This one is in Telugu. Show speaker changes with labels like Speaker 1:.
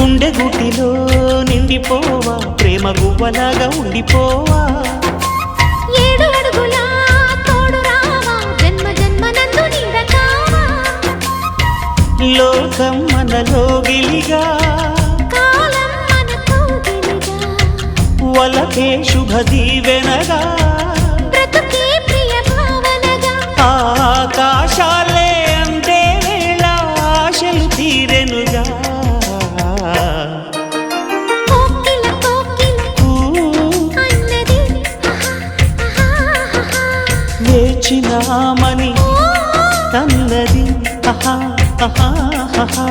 Speaker 1: గుండె గుటిలో నిండిపోవా ప్రేమ గువ్వలాగా ఉండిపోవా
Speaker 2: 7 అడుగుల తోడు రావా జన్మ జన్మనందు నీడ కావా
Speaker 1: లోకం మనలో గిలిగా
Speaker 2: కాలం మన కౌగిలిగా
Speaker 1: వలకే శుభ దీవెనగా
Speaker 2: బ్రతుకే ప్రియ భావనగా
Speaker 1: ఆకాశాలే అందే వేళ ఆశలు తీరెనుగా
Speaker 2: కోకిల కోకిల అన్నది
Speaker 1: వేచినామని తన్నది ఆహా ఆహా ఆహా